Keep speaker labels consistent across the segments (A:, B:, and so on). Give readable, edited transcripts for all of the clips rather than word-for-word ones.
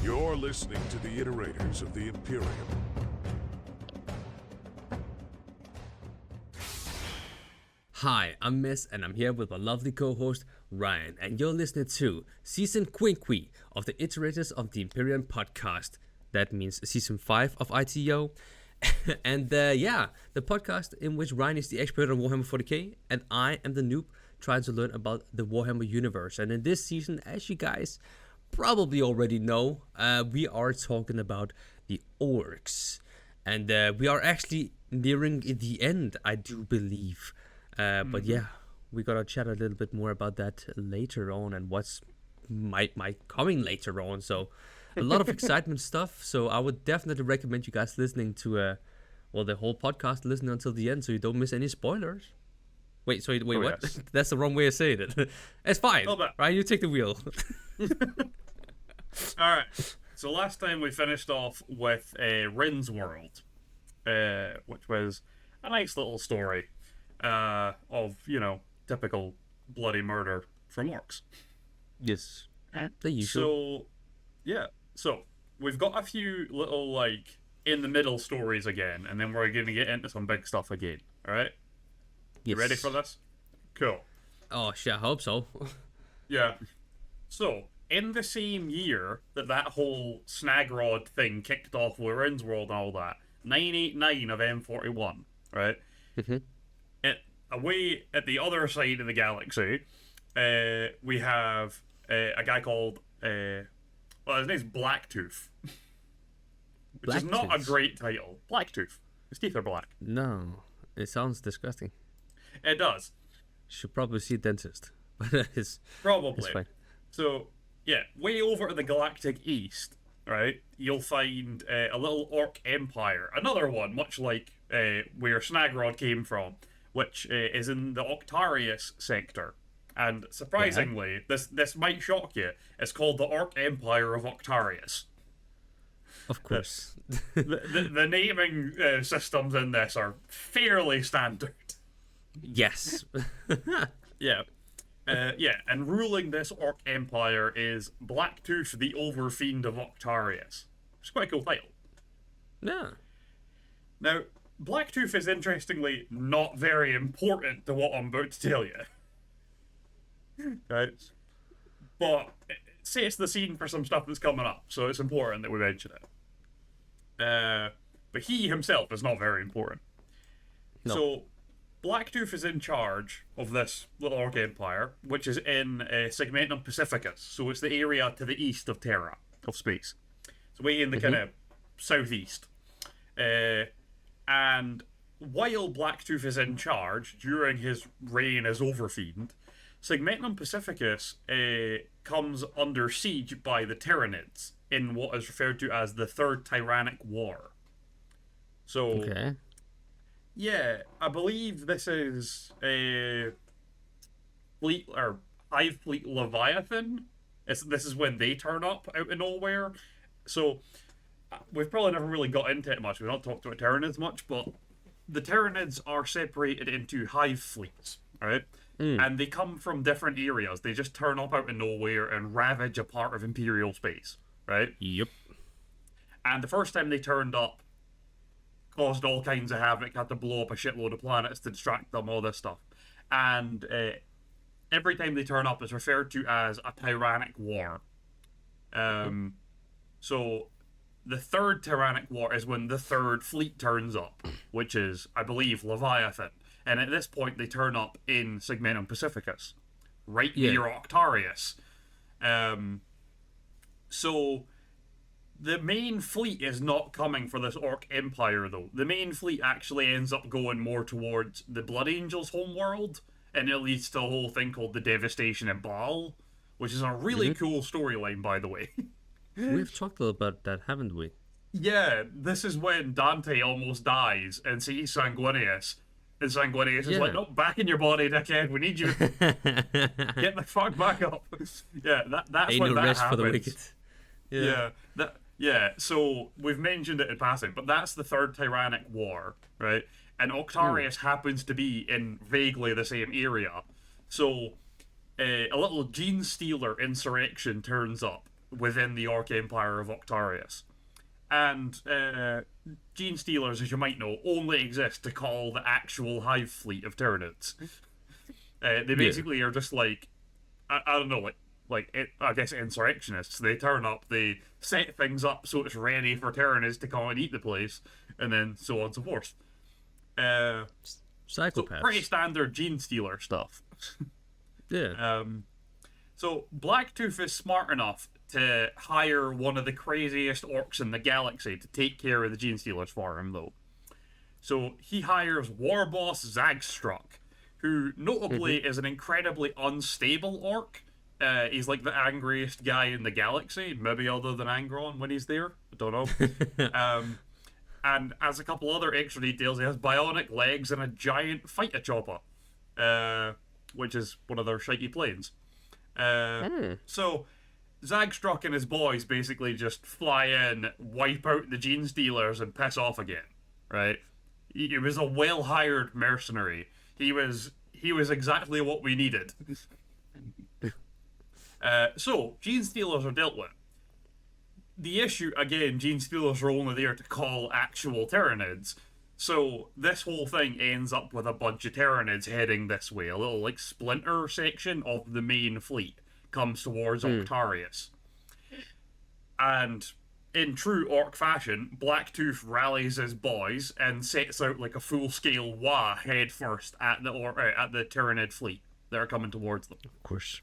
A: You're listening to the Iterators of the Imperium.
B: Hi, I'm Miss, and I'm here with my lovely co-host, Ryan, and you're listening to Season Quinqui of the Iterators of the Imperium podcast. That means Season 5 of ITO. And the podcast in which Ryan is the expert on Warhammer 40K, and I am the noob trying to learn about the Warhammer universe. And in this season, as you guys probably already know, we are talking about the Orks. And we are actually nearing the end, I do believe. But yeah, we're gonna chat a little bit more about that later on and what's might coming later on. So a lot of excitement stuff. So I would definitely recommend you guys listening to the whole podcast, listen until the end so you don't miss any spoilers. Wait, what? Yes. That's the wrong way of saying it. It's fine. Right, you take the wheel.
C: Alright. So last time we finished off with Rin's World, which was a nice little story. Of, typical bloody murder from Orks.
B: Yes. The usual.
C: So we've got a few little, in the middle stories again, and then we're going to get into some big stuff again, alright? You ready for this? Cool.
B: Oh, shit, I hope so.
C: Yeah. So, in the same year that whole snag rod thing kicked off with Rin's World and all that, 989 of M41, right?
B: Mm-hmm.
C: Away at the other side of the galaxy, we have a guy called, his name's Blacktooth. Which is not a great title. Blacktooth. His teeth are black.
B: No, it sounds disgusting.
C: It does.
B: Should probably see a dentist. It's fine. So, yeah, way over to the galactic east, right, you'll find a little Ork empire. Another one, much like where Snagrod came from, which is in the Octarius sector. And surprisingly, this might shock you, it's called the Ork Empire of Octarius. Of course.
C: The naming systems in this are fairly standard.
B: Yes.
C: Yeah. And ruling this Ork Empire is Blacktooth, the Overfiend of Octarius. It's quite a cool title.
B: Yeah.
C: Now, Blacktooth is interestingly not very important to what I'm about to tell you. Right? But it sets the scene for some stuff that's coming up, so it's important that we mention it. But he himself is not very important. No. So, Blacktooth is in charge of this little Ork Empire, which is in Segmentum Pacificus, so it's the area to the east of Terra, of space. It's way in the kind of southeast. And while Blacktooth is in charge, during his reign as Overfiend, Segmentum Pacificus comes under siege by the Tyranids in what is referred to as the Third Tyrannic War. So, yeah, I believe this is a fleet, or Hive Fleet Leviathan. This is when they turn up out of nowhere. So, we've probably never really got into it much. We don't talk about Tyranids much, but the Tyranids are separated into hive fleets, right? And they come from different areas. They just turn up out of nowhere and ravage a part of Imperial space, right?
B: Yep.
C: And the first time they turned up, caused all kinds of havoc, had to blow up a shitload of planets to distract them, all this stuff. And every time they turn up is referred to as a tyrannic war. So the Third Tyrannic War is when the Third Fleet turns up, which is, I believe, Leviathan. And at this point, they turn up in Segmentum Pacificus, right near Octarius. So the main fleet is not coming for this Ork Empire, though. The main fleet actually ends up going more towards the Blood Angels' homeworld, and it leads to a whole thing called the Devastation in Baal, which is a really cool storyline, by the way.
B: We've talked a little about that, haven't we?
C: Yeah, this is when Dante almost dies and sees Sanguinius. And Sanguinius is like, no, back in your body, dickhead. We need you. Get the fuck back up. Yeah, that's
B: Ain't
C: when
B: no
C: that
B: rest
C: happens.
B: for the wicked.
C: Yeah, so we've mentioned it in passing, but that's the Third Tyrannic War, right? And Octarius happens to be in vaguely the same area. So a little gene stealer insurrection turns up within the Orc Empire of Octarius. And Gene Stealers, as you might know, only exist to call the actual hive fleet of Tyranids. They basically are just like, I don't know, I guess insurrectionists. They turn up, they set things up so it's ready for Tyranids to come and eat the place, and then so on and so forth.
B: Psychopaths.
C: So pretty standard Gene Stealer stuff.
B: Yeah.
C: So Blacktooth is smart enough to hire one of the craziest orcs in the galaxy to take care of the Gene Stealers for him, though. So he hires War Boss Ghazghkull, who notably is an incredibly unstable orc. He's like the angriest guy in the galaxy, maybe other than Angron when he's there. I don't know. And as a couple other extra details, he has bionic legs and a giant fighter chopper, which is one of their shaky planes. So Ghazghkull and his boys basically just fly in, wipe out the Gene Stealers, and piss off again. Right? He was a well-hired mercenary. He was exactly what we needed. So Gene Stealers are dealt with. The issue, again, Gene Stealers are only there to call actual Tyranids. So this whole thing ends up with a bunch of Tyranids heading this way. A little, like, splinter section of the main fleet comes towards Octarius. And in true Orc fashion, Blacktooth rallies his boys and sets out like a full-scale wah head first at the Tyranid fleet that are coming towards them.
B: Of course.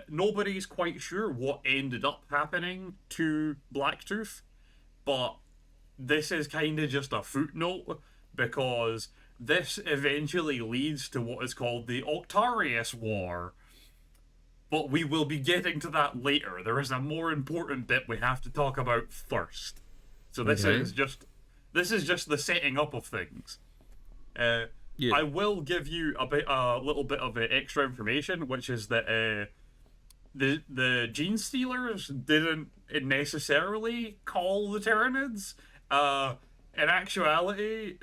C: Nobody's quite sure what ended up happening to Blacktooth, but this is kind of just a footnote, because this eventually leads to what is called the Octarius War. But we will be getting to that later. There is a more important bit we have to talk about first. So this is just the setting up of things. I will give you a little bit of extra information, which is that the Gene Stealers didn't necessarily call the Tyranids. In actuality,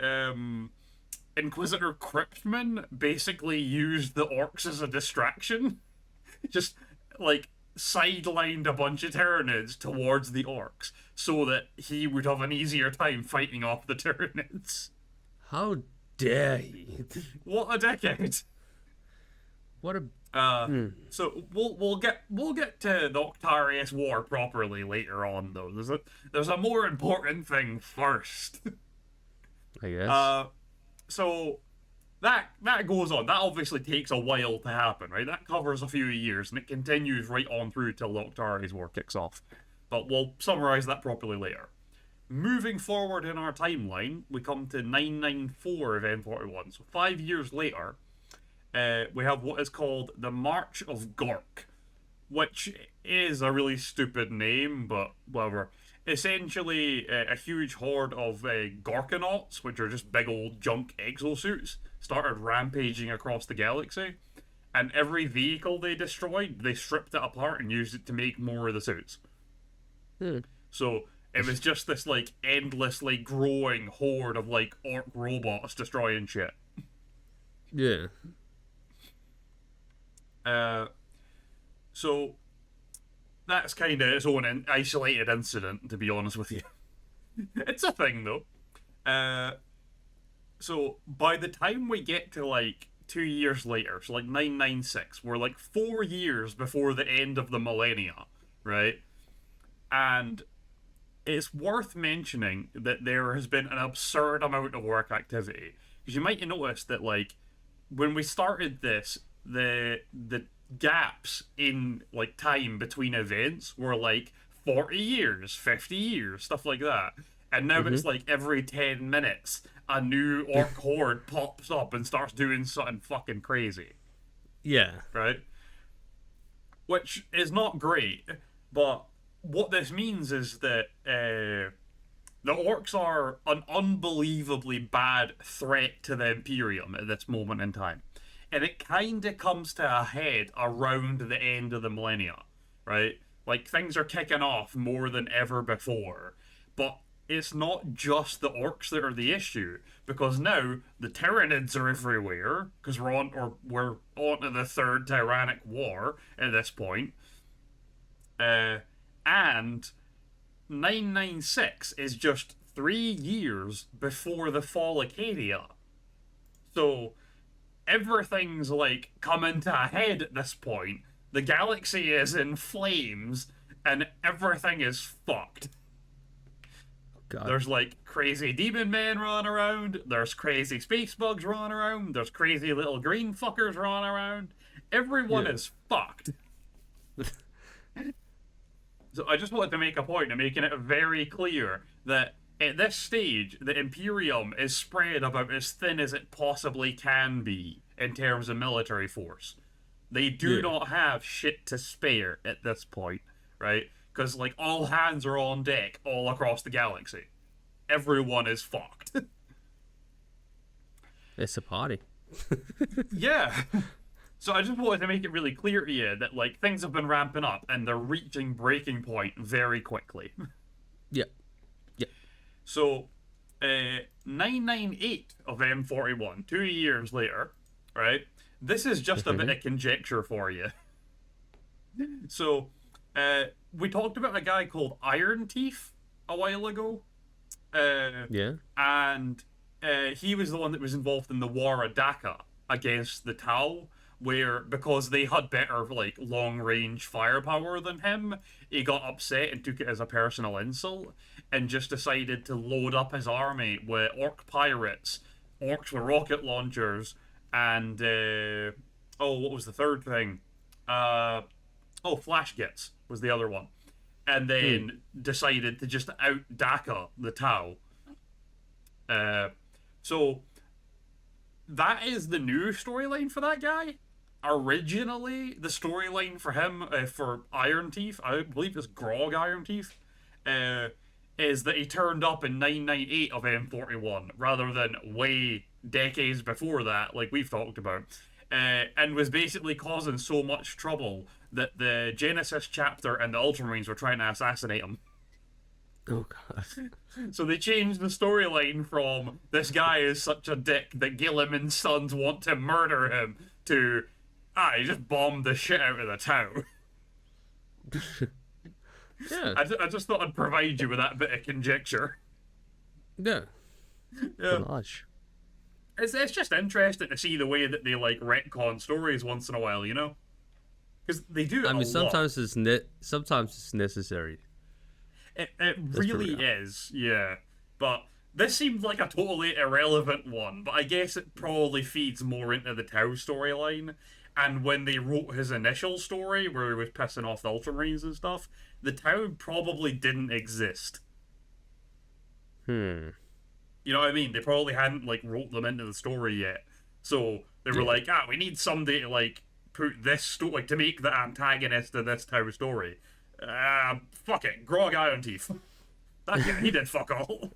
C: Inquisitor Cryptman basically used the Orcs as a distraction. Just, like, sidelined a bunch of Tyranids towards the Orcs so that he would have an easier time fighting off the Tyranids.
B: How dare he?
C: What a decade!
B: What a...
C: So we'll get to the Octarius War properly later on, though. There's a more important thing first.
B: I guess.
C: So that goes on. That obviously takes a while to happen, right? That covers a few years, and it continues right on through till the Octarius War kicks off. But we'll summarize that properly later. Moving forward in our timeline, we come to 994 of N41. So 5 years later, we have what is called the March of Gork, which is a really stupid name, but whatever. Essentially, a huge horde of Gorkanauts, which are just big old junk exosuits, started rampaging across the galaxy, and every vehicle they destroyed, they stripped it apart and used it to make more of the suits. So it was just this, like, endlessly growing horde of, like, orc robots destroying shit.
B: Yeah.
C: So that's kind of its own isolated incident, to be honest with you. It's a thing, though. So by the time we get to, like, 2 years later, so, like, 996, we're, like, 4 years before the end of the millennia, right? And it's worth mentioning that there has been an absurd amount of work activity. Because you might have noticed that, like, when we started this, the gaps in, like, time between events were, like, 40 years, 50 years, stuff like that. And now it's, like, every 10 minutes, a new orc horde pops up and starts doing something fucking crazy.
B: Yeah.
C: Right? Which is not great, but what this means is that the Orcs are an unbelievably bad threat to the Imperium at this moment in time. And it kind of comes to a head around the end of the millennia, right? Like, things are kicking off more than ever before. But it's not just the Orcs that are the issue, because now the Tyranids are everywhere, because we're on to the Third Tyrannic War at this point. And 996 is just 3 years before the fall of Cadia. So everything's like coming to a head at this point. The galaxy is in flames, and everything is fucked.
B: God.
C: There's like crazy demon men running around, there's crazy space bugs running around, there's crazy little green fuckers running around. Everyone is fucked. So I just wanted to make a point of making it very clear that at this stage, the Imperium is spread about as thin as it possibly can be in terms of military force. They do not have shit to spare at this point, right? Because, like, all hands are on deck all across the galaxy. Everyone is fucked.
B: It's a party.
C: Yeah. So I just wanted to make it really clear to you that, like, things have been ramping up and they're reaching breaking point very quickly.
B: Yeah. Yeah.
C: So, 998 of M41, 2 years later, right? This is just a bit of conjecture for you. So, we talked about a guy called Iron Teeth a while ago.
B: Yeah.
C: And he was the one that was involved in the War of Daka against the Tau, where, because they had better, like, long-range firepower than him, he got upset and took it as a personal insult, and just decided to load up his army with Ork pirates, Orks with rocket launchers, and, what was the third thing? Flash Gits was the other one. And then decided to just out-Daka the Tau. So, that is the new storyline for that guy. Originally, the storyline for him, for Iron Teeth, I believe it's Grog Iron Teeth, is that he turned up in 998 of M41, rather than way decades before that, like we've talked about, and was basically causing so much trouble that the Genesis chapter and the Ultramarines were trying to assassinate him.
B: Oh, God.
C: So they changed the storyline from this guy is such a dick that Gilliman's sons want to murder him to, he just bombed the shit out of the town.
B: Yeah.
C: I just thought I'd provide you with that bit of conjecture.
B: Yeah.
C: Yeah.
B: Gosh.
C: It's just interesting to see the way that they, like, retcon stories once in a while, you know? Because they do it a lot.
B: Sometimes it's necessary.
C: It really is, yeah. But this seemed like a totally irrelevant one, but I guess it probably feeds more into the Tau storyline. And when they wrote his initial story, where he was pissing off the Ultramarines and stuff, the Tau probably didn't exist. You know what I mean? They probably hadn't, like, wrote them into the story yet. So they were like, we need somebody to, like, put this story, to make the antagonist of this Tau story. Fuck it, Grog Iron Teeth. That guy, he did fuck all.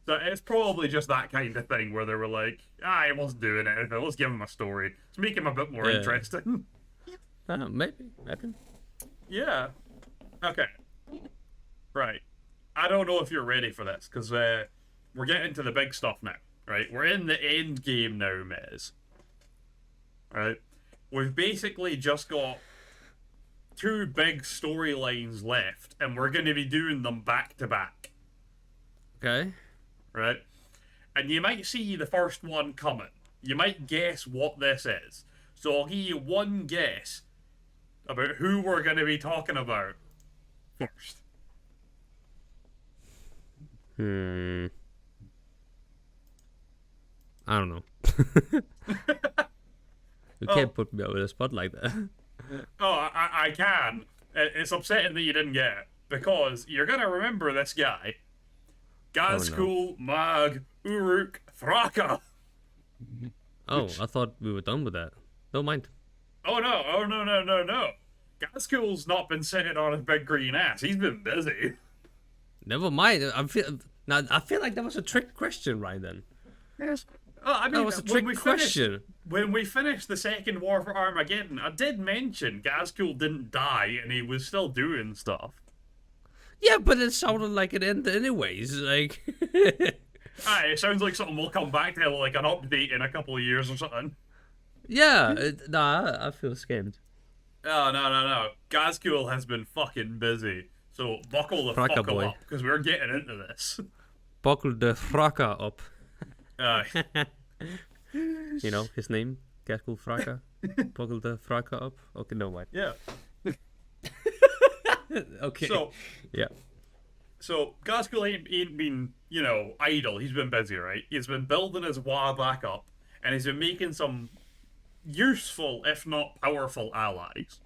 C: So it's probably just that kind of thing where they were like, he wasn't doing anything, let's give him a story. Let's make him a bit more interesting.
B: Maybe.
C: Yeah. Okay. Right. I don't know if you're ready for this, because we're getting to the big stuff now, right? We're in the end game now, Mez. Right? We've basically just got 2 big storylines left, and we're going to be doing them back to back.
B: Okay.
C: Right? And you might see the first one coming. You might guess what this is. So I'll give you one guess about who we're going to be talking about first.
B: I don't know. You can't put me on the spot like that.
C: I can. It's upsetting that you didn't get it, because you're going to remember this guy. Ghazghkull Thraka.
B: Oh, I thought we were done with that. Don't mind.
C: Oh no. Ghazghkull's not been sitting on his big green ass. He's been busy.
B: Never mind. I feel like that was a trick question right then.
C: Yes. I mean,
B: that was a trick question.
C: When we finished the second War for Armageddon, I did mention Ghazghkull didn't die and he was still doing stuff.
B: Yeah, but it sounded like it ended anyways. Like,
C: it sounds like something will come back to, like an update in a couple of years or something.
B: Yeah, I feel scammed.
C: Oh, no. Ghazghkull has been fucking busy. So buckle the
B: Thraka
C: fuck
B: boy.
C: up, because we're getting into this.
B: Buckle the Thraka up.
C: Uh,
B: You know his name? Ghazghkull Thraka? Buckle the Thraka up? Okay, no, what?
C: yeah.
B: Okay.
C: So Ghazghkull ain't been, idle. He's been busy, right? He's been building his WA back up, and he's been making some useful, if not powerful, allies.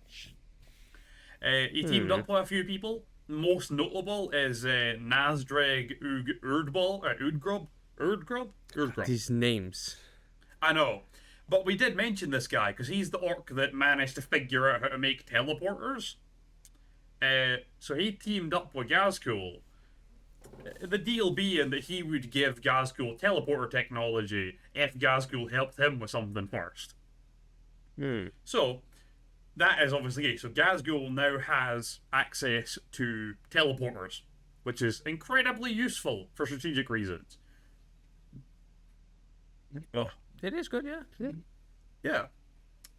C: He teamed up with a few people. Most notable is Nazdreg Urdgrub.
B: These names.
C: I know. But we did mention this guy, because he's the orc that managed to figure out how to make teleporters. So he teamed up with Ghazghkull. The deal being that he would give Ghazghkull teleporter technology if Ghazghkull helped him with something first. So, that is obviously it. So Ghazghkull now has access to teleporters, which is incredibly useful for strategic reasons. Oh.
B: It is good, yeah.
C: Yeah.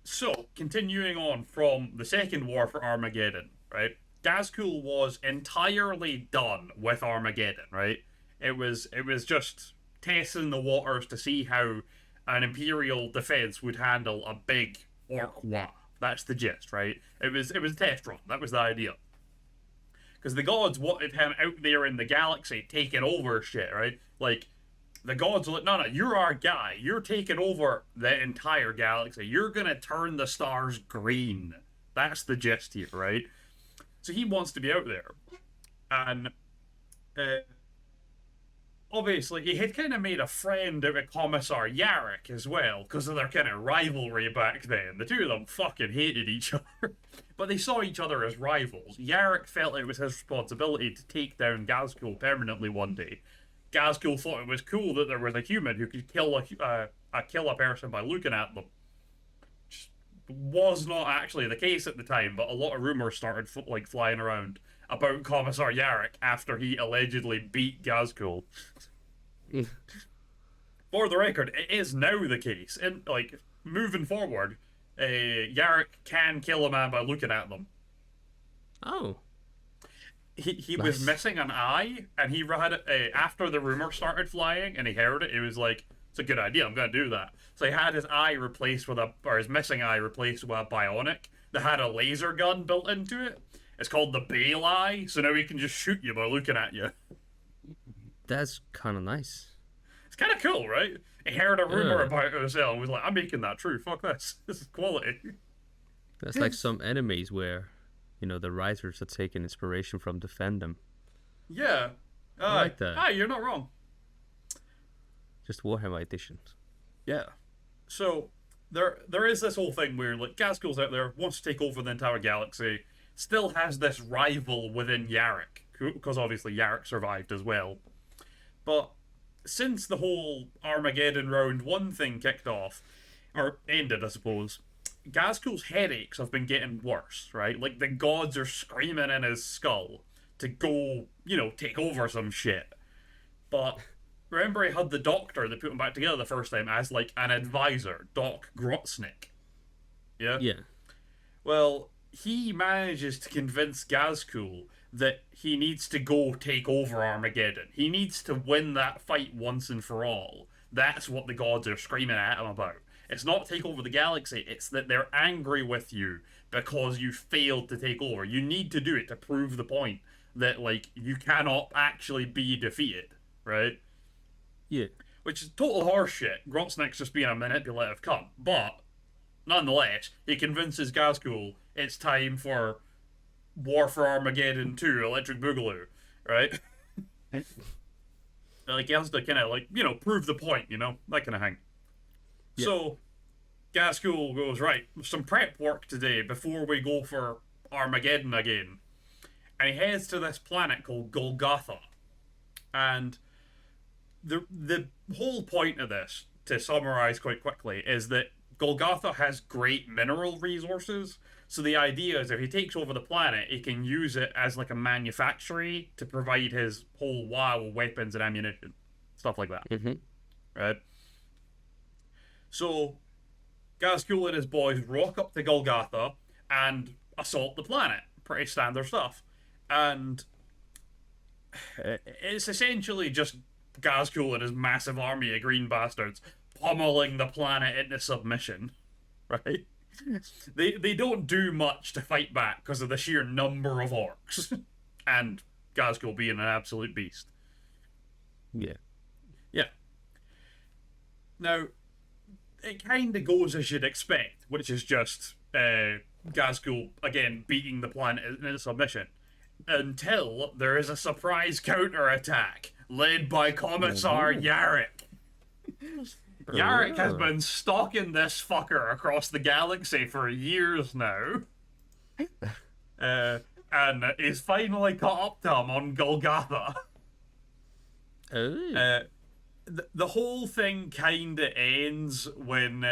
C: So, continuing on from the second war for Armageddon, right? Ghazghkull was entirely done with Armageddon, right? It was just testing the waters to see how an Imperial defense would handle a big orc war. That's the gist, right? It was a test run. That was the idea. Because the gods wanted him out there in the galaxy taking over shit, right? Like, the gods were like, no, you're our guy. You're taking over the entire galaxy. You're gonna turn the stars green. That's the gist here, right? So he wants to be out there. And obviously, he had kind of made a friend out of Commisar Yarrick as well, because of their kind of rivalry back then. The two of them fucking hated each other. But they saw each other as rivals. Yarrick felt it was his responsibility to take down Ghazghkull permanently one day. Ghazghkull thought it was cool that there was a human who could kill a person by looking at them. Which was not actually the case at the time, but a lot of rumors started flying around about Commisar Yarrick after he allegedly beat Ghazghkull. For the record, it is now the case. And moving forward, Yarrick can kill a man by looking at them.
B: Oh.
C: He
B: Nice.
C: was missing an eye, and he had it after the rumor started flying, and he heard it. It was like, it's a good idea. I'm gonna do that. So he had his eye replaced with his missing eye replaced with a bionic that had a laser gun built into it. It's called the Bale Eye, so now he can just shoot you by looking at you.
B: That's kind of nice.
C: It's kind of cool, right? He heard a rumor about it himself and was like, I'm making that true. Fuck this. This is quality.
B: That's like some enemies where, the writers are taking inspiration from the fandom.
C: Yeah.
B: I like that.
C: You're not wrong.
B: Just Warhammer editions.
C: Yeah. So, there is this whole thing where, Ghazghkull's out there, wants to take over the entire galaxy, still has this rival within Yarrick, because obviously Yarrick survived as well. But since the whole Armageddon round 1 thing kicked off, or ended, I suppose, Ghazghkull's headaches have been getting worse, right? Like, the gods are screaming in his skull to go, take over some shit. But remember he had the doctor that put him back together the first time as, an advisor, Doc Grotznick. Yeah?
B: Yeah.
C: Well, he manages to convince Ghazghkull that he needs to go take over Armageddon. He needs to win that fight once and for all. That's what the gods are screaming at him about. It's not take over the galaxy, it's that they're angry with you because you failed to take over. You need to do it to prove the point that, you cannot actually be defeated, right?
B: Yeah.
C: Which is total horseshit. Grotznick's just being a manipulative cunt. But, nonetheless, he convinces Ghazghkull it's time for War for Armageddon 2, Electric Boogaloo, right? He has to kind of, prove the point, that kind of thing. Yeah. So, Ghazghkull goes, right, some prep work today before we go for Armageddon again. And he heads to this planet called Golgotha. And the whole point of this, to summarize quite quickly, is that Golgotha has great mineral resources. So the idea is if he takes over the planet, he can use it as a manufactory to provide his whole WoW weapons and ammunition. Stuff like that.
B: Mm-hmm.
C: Right? So, Ghazghkull and his boys rock up to Golgotha, and assault the planet. Pretty standard stuff. And it's essentially just Ghazghkull and his massive army of green bastards pummeling the planet into submission, right? They don't do much to fight back because of the sheer number of orcs, and Ghazghkull being an absolute beast.
B: Yeah.
C: Yeah. Now, it kind of goes as you'd expect, which is just Ghazghkull, again, beating the planet into submission, until there is a surprise counterattack led by Commisar Yarrick. Yarrick has been stalking this fucker across the galaxy for years now. And he's finally caught up to him on Golgotha. The whole thing kind of ends when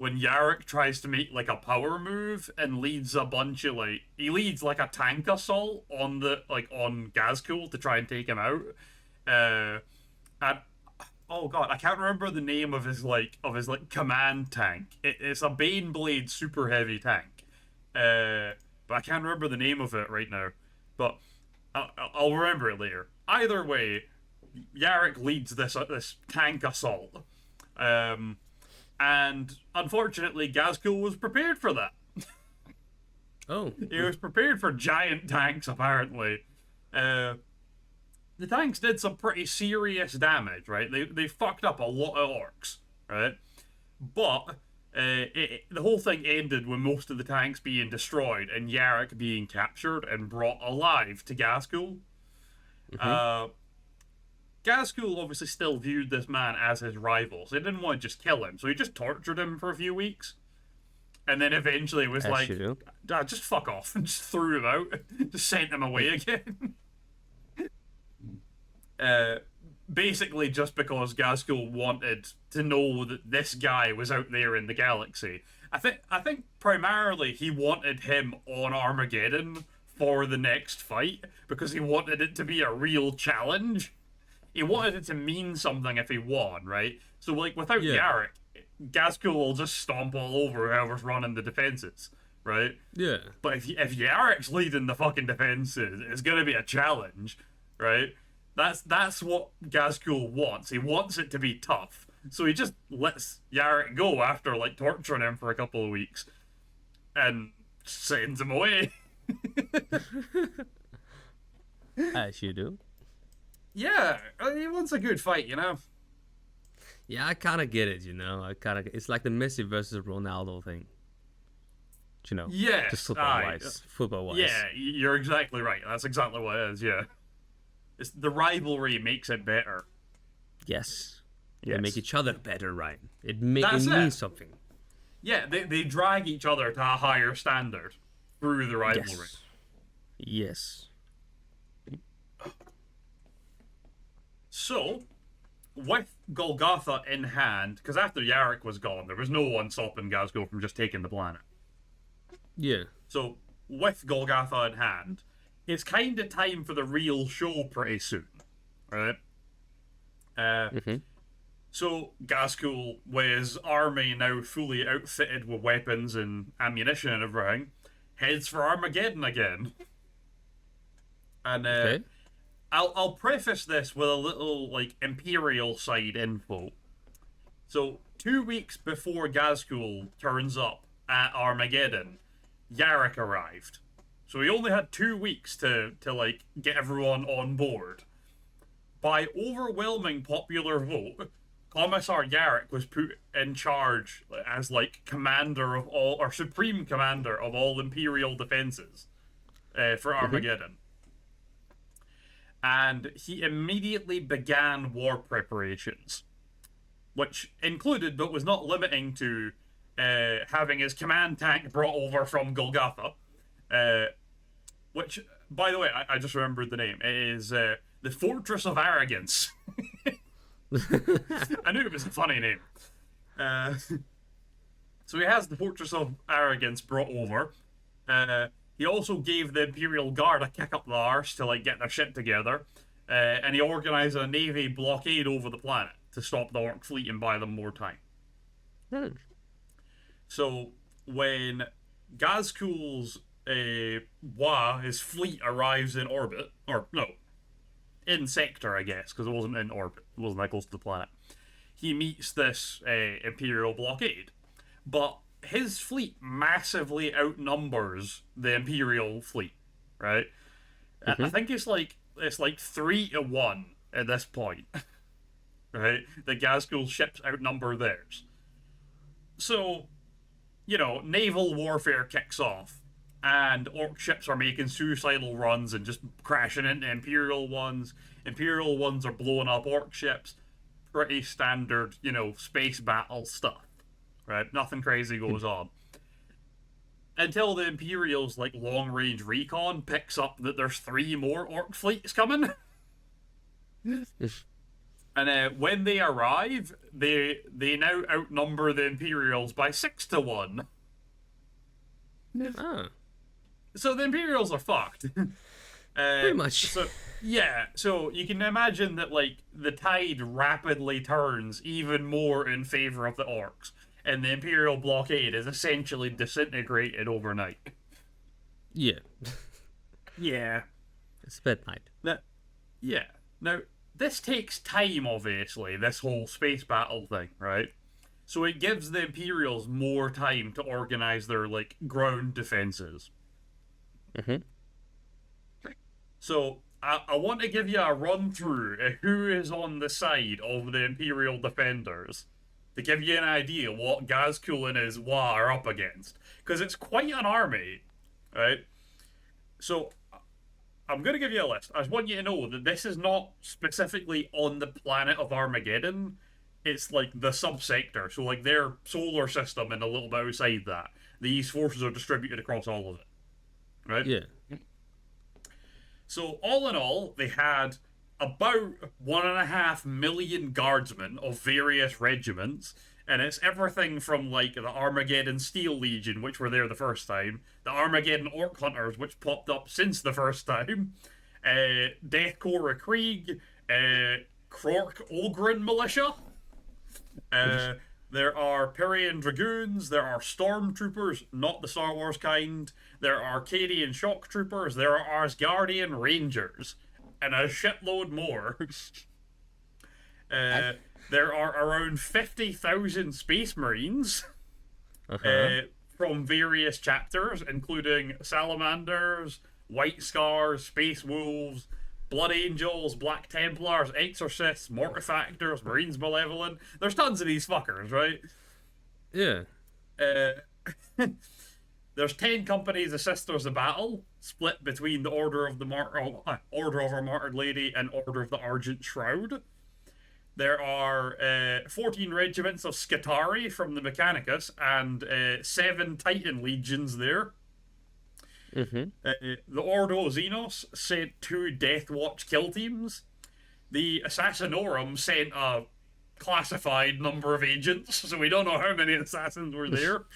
C: Yarrick tries to make like a power move and leads a bunch of he leads like a tank assault on Ghazghkull to try and take him out. And oh god, I can't remember the name of his command tank. It's a Baneblade super heavy tank. But I can't remember the name of it right now. But I'll remember it later. Either way, Yarrick leads this tank assault. And unfortunately, Ghazghkull was prepared for that.
B: Oh.
C: He was prepared for giant tanks, apparently. The tanks did some pretty serious damage, right? They fucked up a lot of orcs, right? But the whole thing ended with most of the tanks being destroyed and Yarrick being captured and brought alive to Ghazghkull. Mm-hmm. Ghazghkull obviously still viewed this man as his rival, so he didn't want to just kill him, so he just tortured him for a few weeks. And then eventually was just fuck off, and just threw him out, just sent him away again. Basically just because Ghazghkull wanted to know that this guy was out there in the galaxy. I think primarily he wanted him on Armageddon for the next fight, because he wanted it to be a real challenge. He wanted it to mean something if he won, right? So, without Yarrick, Ghazghkull will just stomp all over whoever's running the defenses, right?
B: Yeah.
C: But if Yarrick's leading the fucking defenses, it's gonna be a challenge, right? That's what Ghazghkull wants. He wants it to be tough. So he just lets Yarrick go after, torturing him for a couple of weeks. And sends him away.
B: As you do.
C: Yeah, he wants a good fight, you know?
B: Yeah, I kind of get it, you know? It's like the Messi versus Ronaldo thing. You know?
C: Yeah.
B: Just football-wise. Football-wise.
C: Yeah, you're exactly right. That's exactly what it is, yeah. It's, the rivalry makes it better.
B: Yes.
C: Yes.
B: They make each other better, right? It means something.
C: Yeah, they drag each other to a higher standard through the rivalry.
B: Yes.
C: So, with Golgotha in hand, because after Yarrick was gone, there was no one stopping Ghazghkull from just taking the planet.
B: Yeah.
C: So, with Golgotha in hand, it's kind of time for the real show pretty soon, right? So, Ghazghkull, with his army now fully outfitted with weapons and ammunition and everything, heads for Armageddon again. And I'll preface this with a little Imperial side info. So 2 weeks before Ghazghkull turns up at Armageddon, Yarrick arrived. So he only had 2 weeks to get everyone on board. By overwhelming popular vote, Commisar Yarrick was put in charge as commander of all, or supreme commander of all Imperial defenses for Armageddon. And he immediately began war preparations, which included, but was not limiting to, having his command tank brought over from Golgotha, which, by the way, I just remembered the name. It is the Fortress of Arrogance. I knew it was a funny name. So he has the Fortress of Arrogance brought over. He also gave the Imperial Guard a kick up the arse to get their shit together, and he organised a navy blockade over the planet to stop the Orc fleet and buy them more time. So when Ghazghkull's his fleet arrives in orbit, or no, in sector, I guess, because it wasn't in orbit. It wasn't that close to the planet. He meets this Imperial blockade, but his fleet massively outnumbers the Imperial fleet, right? I think it's like 3-1 at this point, right? The Ghazghkull ships outnumber theirs. So, naval warfare kicks off, and Orc ships are making suicidal runs and just crashing into Imperial ones. Imperial ones are blowing up Orc ships. Pretty standard, space battle stuff, right? Nothing crazy goes on. Until the Imperials' long-range recon picks up that there's 3 more Orc fleets coming. And when they arrive, they now outnumber the Imperials by 6-1.
B: Oh.
C: So the Imperials are fucked.
B: Pretty much.
C: So you can imagine that the tide rapidly turns even more in favor of the Orcs, and the Imperial blockade is essentially disintegrated overnight.
B: Yeah.
C: Yeah.
B: It's midnight.
C: Now, this takes time, obviously, this whole space battle thing, right? So it gives the Imperials more time to organize their, ground defenses. So, I want to give you a run-through of who is on the side of the Imperial defenders, to give you an idea what Ghazghkull and his Wa are up against. Because it's quite an army, right? So, I'm going to give you a list. I just want you to know that this is not specifically on the planet of Armageddon. It's the subsector. So their solar system and a little bit outside that. These forces are distributed across all of it. Right?
B: Yeah.
C: So all in all, they had about 1.5 million guardsmen of various regiments. And it's everything from the Armageddon Steel Legion, which were there the first time, the Armageddon Orc Hunters, which popped up since the first time, Death Corps Krieg, Krork Ogren Militia. There are Parian Dragoons, there are Stormtroopers, not the Star Wars kind, there are Arcadian Shock Troopers, there are Asgardian Rangers, and a shitload more. There are around 50,000 Space Marines from various chapters, including Salamanders, White Scars, Space Wolves, Blood Angels, Black Templars, Exorcists, Mortifactors, Marines Malevolent. There's tons of these fuckers, right?
B: Yeah.
C: There's 10 companies of Sisters of Battle, split between the Order of Our Martyred Lady and Order of the Argent Shroud. There are 14 regiments of Skitarii from the Mechanicus and 7 Titan legions there. The Ordo Xenos sent 2 Death Watch kill teams. The Assassinorum sent a classified number of agents, so we don't know how many assassins were there.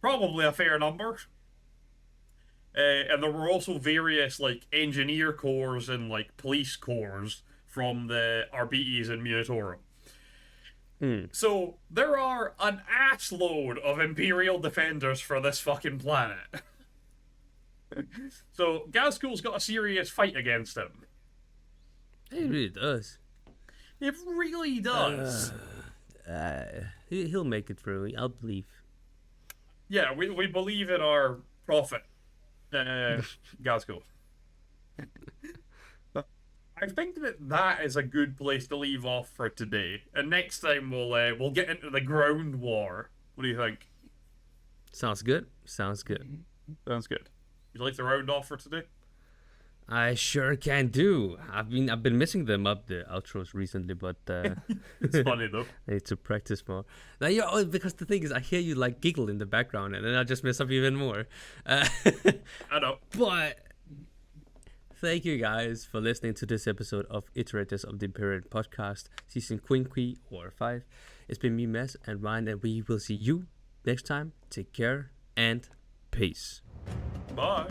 C: Probably a fair number. And there were also various engineer corps and police corps from the Arbites and Munitorum. So there are an assload of Imperial defenders for this fucking planet. So Ghazghkull's got a serious fight against him.
B: It really does.
C: It really does.
B: He'll make it through. I'll believe.
C: Yeah, we believe in our prophet, Ghazghkull. I think that is a good place to leave off for today. And next time we'll get into the ground war. What do you think?
B: Sounds good. Sounds good.
C: Sounds good. You'd like to round off for today?
B: I sure can do. I've been missing them up the outros recently, but
C: it's funny though.
B: I need to practice more. Now, because the thing is, I hear you giggle in the background, and then I just mess up even more.
C: I know.
B: But thank you guys for listening to this episode of Iterators of the Imperium podcast, season Quinqui or 5. It's been me, Mess, and Ryan, and we will see you next time. Take care and peace.
C: Bye.